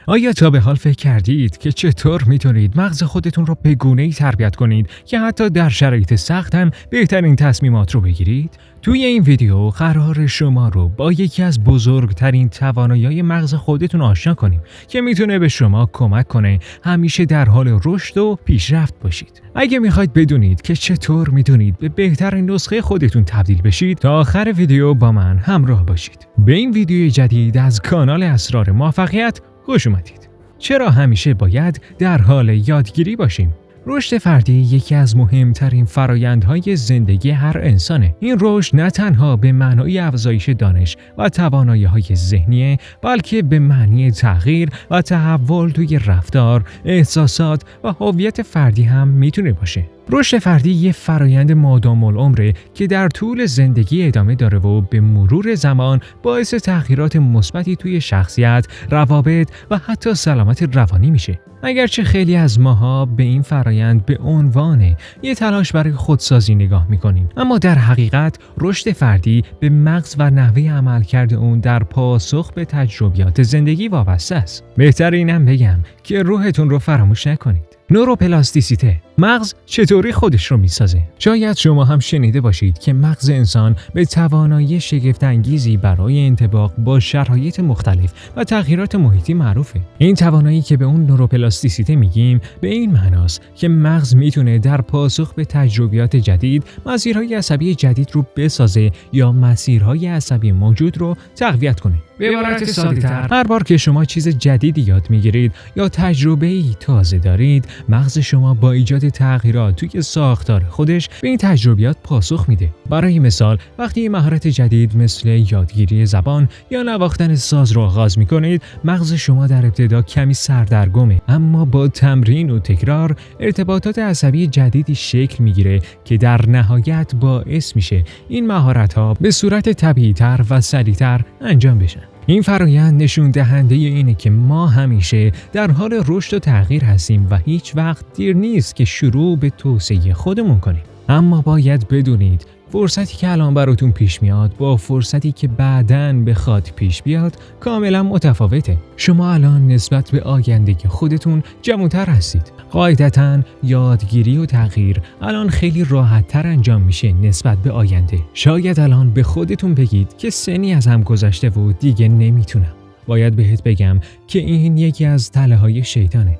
آیا تا به حال فکر کردید که چطور میتونید مغز خودتون رو به گونه‌ای تربیت کنید که حتی در شرایط سخت هم بهترین تصمیمات رو بگیرید؟ توی این ویدیو قرار شما رو با یکی از بزرگترین توانایی‌های مغز خودتون آشنا کنیم که میتونه به شما کمک کنه همیشه در حال رشد و پیشرفت باشید. اگه میخواید بدونید که چطور میتونید به بهترین نسخه خودتون تبدیل بشید، تا آخر ویدیو با من همراه باشید. به این ویدیوی جدید از کانال اسرار موفقیت خوش اومدید. چرا همیشه باید در حال یادگیری باشیم؟ رشد فردی یکی از مهمترین فرایندهای زندگی هر انسانه. این رشد نه تنها به معنای افزایش دانش و توانایی‌های ذهنیه، بلکه به معنی تغییر و تحول توی رفتار، احساسات و هویت فردی هم میتونه باشه. رشد فردی یه فرایند مادام العمره که در طول زندگی ادامه داره و به مرور زمان باعث تغییرات مثبتی توی شخصیت، روابط و حتی سلامت روانی میشه. اگرچه خیلی از ماها به این فرایند به عنوان یه تلاش برای خودسازی نگاه میکنیم، اما در حقیقت رشد فردی به مغز و نحوه عملکرد اون در پاسخ به تجربیات زندگی وابسته است. بهتر اینم بگم که روحتون رو فراموش نکنید. نوروپلاستیسیته، مغز چطوری خودش رو میسازه؟ شاید شما هم شنیده باشید که مغز انسان به توانایی شگفت‌انگیزی برای انطباق با شرایط مختلف و تغییرات محیطی معروفه. این توانایی که به اون نوروپلاستیسیته میگیم به این معناست که مغز میتونه در پاسخ به تجربیات جدید مسیرهای عصبی جدید رو بسازه یا مسیرهای عصبی موجود رو تقویت کنه. به عبارت ساده‌تر، هر بار که شما چیز جدیدی یاد میگیرید یا تجربه‌ای تازه دارید، مغز شما با ایجاد تغییرات توی ساختار خودش به این تجربیات پاسخ میده. برای مثال، وقتی مهارت جدید مثل یادگیری زبان یا نواختن ساز رو آغاز میکنید، مغز شما در ابتدا کمی سردرگمه، اما با تمرین و تکرار ارتباطات عصبی جدیدی شکل میگیره که در نهایت باعث میشه این مهارت‌ها به صورت طبیعی‌تر و سریع‌تر انجام بشن. این فرایند نشون دهنده اینه که ما همیشه در حال رشد و تغییر هستیم و هیچ وقت دیر نیست که شروع به توسعه خودمون کنیم. اما باید بدونید فرصتی که الان براتون پیش میاد با فرصتی که بعداً بخواد پیش بیاد کاملا متفاوته. شما الان نسبت به آینده خودتون جوان‌تر هستید. قاعدتاً یادگیری و تغییر الان خیلی راحت‌تر انجام میشه نسبت به آینده. شاید الان به خودتون بگید که سنی از هم گذشته و دیگه نمیتونم. باید بهت بگم که این یکی از تله‌های شیطانه.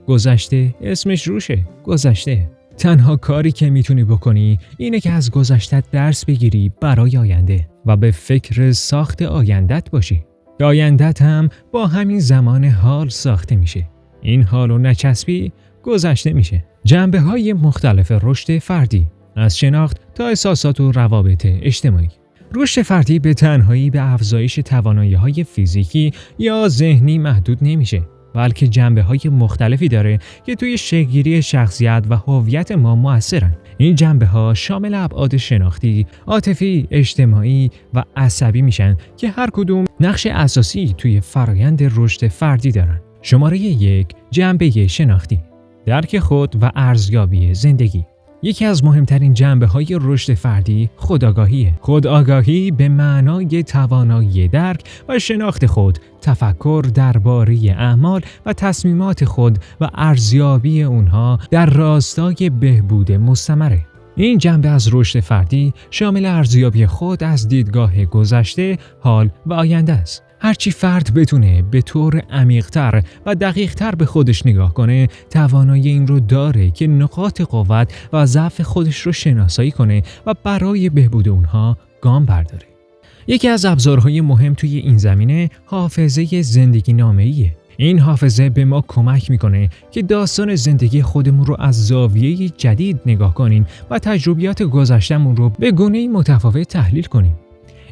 گذشته اسمش روشه. گذشته. تنها کاری که میتونی بکنی اینه که از گذشتت درس بگیری برای آینده و به فکر ساخت آیندت باشی. آیندت هم با همین زمان حال ساخته میشه. این حالو نچسبی گذشته میشه. جنبه‌های مختلف رشد فردی، از شناخت تا احساسات و روابط اجتماعی. رشد فردی به تنهایی به افزایش توانایی‌های فیزیکی یا ذهنی محدود نمیشه، بلکه جنبه‌های مختلفی داره که توی شکل‌گیری شخصیت و هویت ما مؤثرن. این جنبه‌ها شامل ابعاد شناختی، عاطفی، اجتماعی و عصبی میشن که هر کدوم نقش اساسی توی فرایند رشد فردی دارن. شماره 1، جنبه شناختی، درک خود و ارزیابی زندگی. یکی از مهمترین جنبه‌های رشد فردی خودآگاهیه. خودآگاهی به معنای توانایی درک و شناخت خود، تفکر درباره اعمال و تصمیمات خود و ارزیابی اونها در راستای بهبود مستمره. این جنبه از رشد فردی شامل ارزیابی خود از دیدگاه گذشته، حال و آینده است. هرچی فرد بتونه به طور عمیق‌تر و دقیق‌تر به خودش نگاه کنه، توانایی این رو داره که نقاط قوت و ضعف خودش رو شناسایی کنه و برای بهبود اونها گام برداره. یکی از ابزارهای مهم توی این زمینه حافظه زندگی نامه‌ایه. این حافظه به ما کمک میکنه که داستان زندگی خودمون رو از زاویه جدید نگاه کنیم و تجربیات گذشتمون رو به گونه‌ای متفاوت تحلیل کنیم.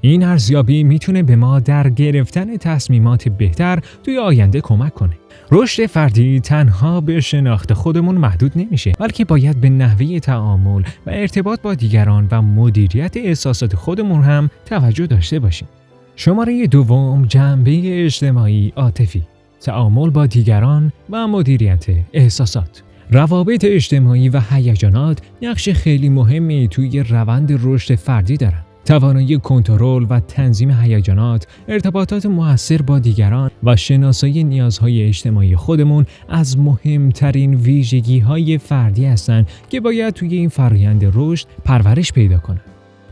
این ارزیابی میتونه به ما در گرفتن تصمیمات بهتر توی آینده کمک کنه. رشد فردی تنها به شناخت خودمون محدود نمیشه، بلکه باید به نحوه تعامل و ارتباط با دیگران و مدیریت احساسات خودمون هم توجه داشته باشیم. شماره 2، جنبه اجتماعی عاطفی، تعامل با دیگران و مدیریت احساسات. روابط اجتماعی و هیجانات نقش خیلی مهمی توی روند رشد فردی دارن. توانایی کنترل و تنظیم هیجانات، ارتباطات مؤثر با دیگران و شناسایی نیازهای اجتماعی خودمون از مهمترین ویژگی‌های فردی هستند که باید توی این فرآیند رشد پرورش پیدا کنند.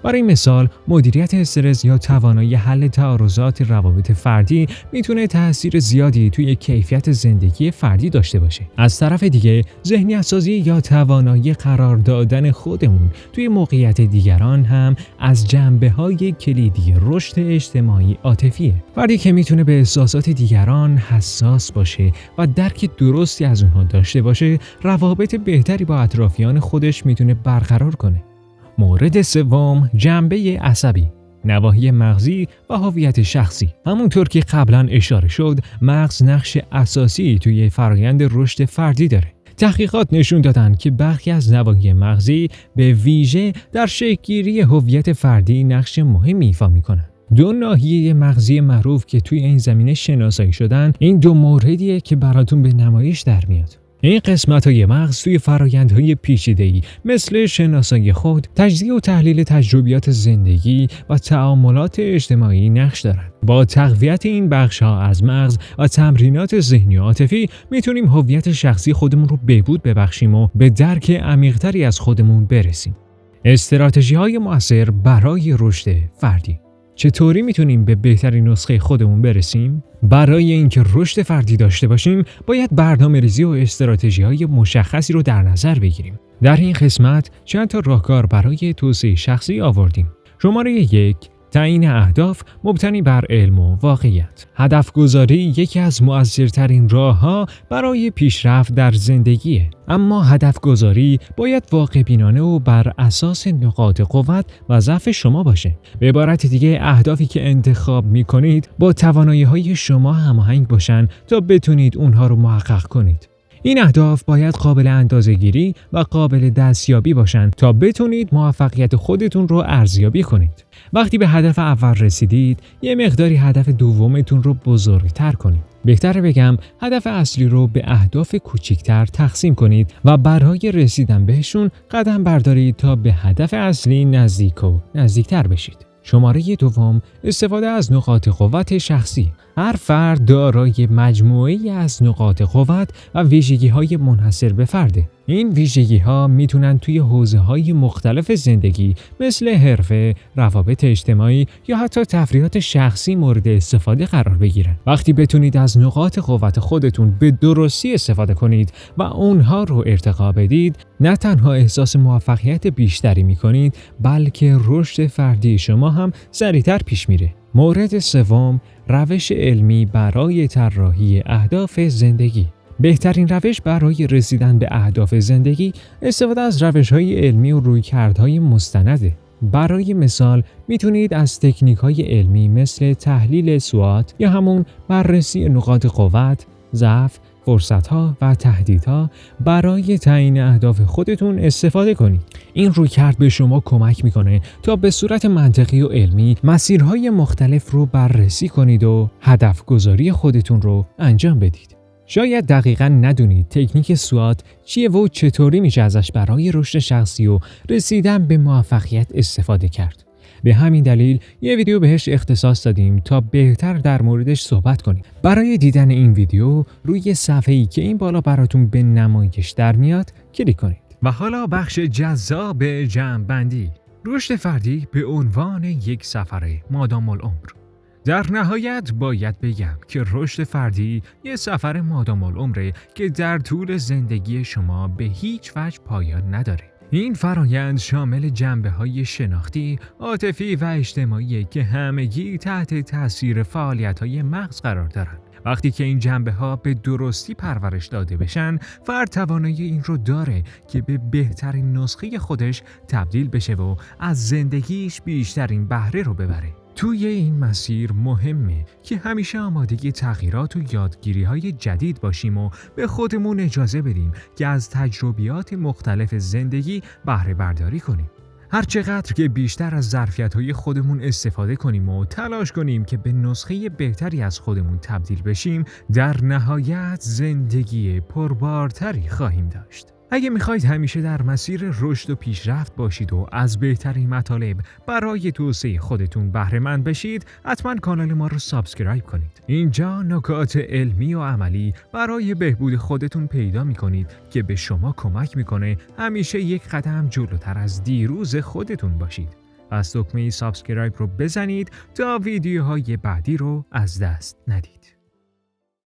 برای مثال، مدیریت استرس یا توانایی حل تعارضات روابط فردی میتونه تأثیر زیادی توی کیفیت زندگی فردی داشته باشه. از طرف دیگه، ذهنیت‌سازی یا توانایی قرار دادن خودمون توی موقعیت دیگران هم از جنبه‌های کلیدی رشد اجتماعی عاطفیه. فردی که میتونه به احساسات دیگران حساس باشه و درک درستی از اونها داشته باشه، روابط بهتری با اطرافیان خودش میتونه برقرار کنه. مورد سوم، جنبه عصبی، نواحی مغزی و هویت شخصی. همونطور که قبلا اشاره شد، مغز نقش اساسی توی فرآیند رشد فردی داره. تحقیقات نشون دادن که برخی از نواحی مغزی به ویژه در شکل‌گیری هویت فردی نقش مهمی ایفا می‌کنن. دو ناحیه مغزی معروف که توی این زمینه شناسایی شدن، این دو موردیه که براتون به نمایش در میاد. این قسمت‌های مغز توی فرآیندهای پیچیده‌ای مثل شناسایی خود، تجزیه و تحلیل تجربیات زندگی و تعاملات اجتماعی نقش دارند. با تقویت این بخش‌ها از مغز و تمرینات ذهنی و عاطفی میتونیم هویت شخصی خودمون رو بهبود ببخشیم و به درک عمیق‌تری از خودمون برسیم. استراتژی‌های مؤثر برای رشد فردی. چطوری میتونیم به بهترین نسخه خودمون برسیم؟ برای اینکه رشد فردی داشته باشیم، باید برنامه‌ریزی و استراتژی‌های مشخصی رو در نظر بگیریم. در این قسمت چند تا راهکار برای توسعه شخصی آوردیم. شماره 1، تعیین اهداف مبتنی بر علم و واقعیت. هدف گذاری یکی از مؤثرترین راه‌ها برای پیشرفت در زندگیه. اما هدف گذاری باید واقع بینانه و بر اساس نقاط قوت و ضعف شما باشه. به عبارت دیگه، اهدافی که انتخاب می‌کنید با توانایی‌های شما هماهنگ باشن تا بتونید اونها رو محقق کنید. این اهداف باید قابل اندازه‌گیری و قابل دستیابی باشند تا بتونید موفقیت خودتون رو ارزیابی کنید. وقتی به هدف اول رسیدید، یه مقداری هدف دومتون رو بزرگتر کنید. بهتره بگم هدف اصلی رو به اهداف کوچکتر تقسیم کنید و برای رسیدن بهشون قدم بردارید تا به هدف اصلی نزدیکتر بشید. شماره 2، استفاده از نقاط قوت شخصی. هر فرد دارای مجموعه‌ای از نقاط قوت و ویژگی‌های منحصر به فرده. این ویژگی‌ها میتونن توی حوزه‌های مختلف زندگی مثل حرفه، روابط اجتماعی یا حتی تفریحات شخصی مورد استفاده قرار بگیرن. وقتی بتونید از نقاط قوت خودتون به درستی استفاده کنید و اونها رو ارتقا بدید، نه تنها احساس موفقیت بیشتری می‌کنید، بلکه رشد فردی شما هم سریعتر پیش میره. مورد 3، روش علمی برای طراحی اهداف زندگی. بهترین روش برای رسیدن به اهداف زندگی استفاده از روش‌های علمی و رویکردهای مستنده. برای مثال، میتونید از تکنیک‌های علمی مثل تحلیل سوات یا همون بررسی نقاط قوت، ضعف، فرصت‌ها و تهدیدها برای تعیین اهداف خودتون استفاده کنید. این رویکرد به شما کمک میکنه تا به صورت منطقی و علمی مسیرهای مختلف رو بررسی کنید و هدف گذاری خودتون رو انجام بدید. شاید دقیقاً ندونید تکنیک سوات چیه و چطوری میشه ازش برای رشد شخصی و رسیدن به موفقیت استفاده کرد. به همین دلیل یه ویدیو بهش اختصاص دادیم تا بهتر در موردش صحبت کنیم. برای دیدن این ویدیو روی صفحه‌ای که این بالا براتون به نمایش در میاد کلیک کنید. و حالا بخش جذاب جمع‌بندی. رشد فردی به عنوان یک سفر مادام العمر. در نهایت باید بگم که رشد فردی یه سفر مادام العمره که در طول زندگی شما به هیچ وجه پایان نداره. این فرایند شامل جنبه‌های شناختی، عاطفی و اجتماعی که همگی تحت تاثیر فعالیت‌های مغز قرار دارند. وقتی که این جنبه‌ها به درستی پرورش داده بشن، فرد توانایی این رو داره که به بهترین نسخه خودش تبدیل بشه و از زندگیش بیشترین بهره رو ببره. توی این مسیر مهمه که همیشه آماده تغییرات و یادگیری‌های جدید باشیم و به خودمون اجازه بدیم که از تجربیات مختلف زندگی بهره برداری کنیم. هر چقدر که بیشتر از ظرفیت‌های خودمون استفاده کنیم و تلاش کنیم که به نسخه بهتری از خودمون تبدیل بشیم، در نهایت زندگی پربارتری خواهیم داشت. اگه میخواید همیشه در مسیر رشد و پیشرفت باشید و از بهترین مطالب برای توسعه خودتون بهره مند بشید، حتما کانال ما رو سابسکرایب کنید. اینجا نکات علمی و عملی برای بهبود خودتون پیدا میکنید که به شما کمک میکنه همیشه یک قدم جلوتر از دیروز خودتون باشید. پس دکمه سابسکرایب رو بزنید تا ویدیوهای بعدی رو از دست ندید.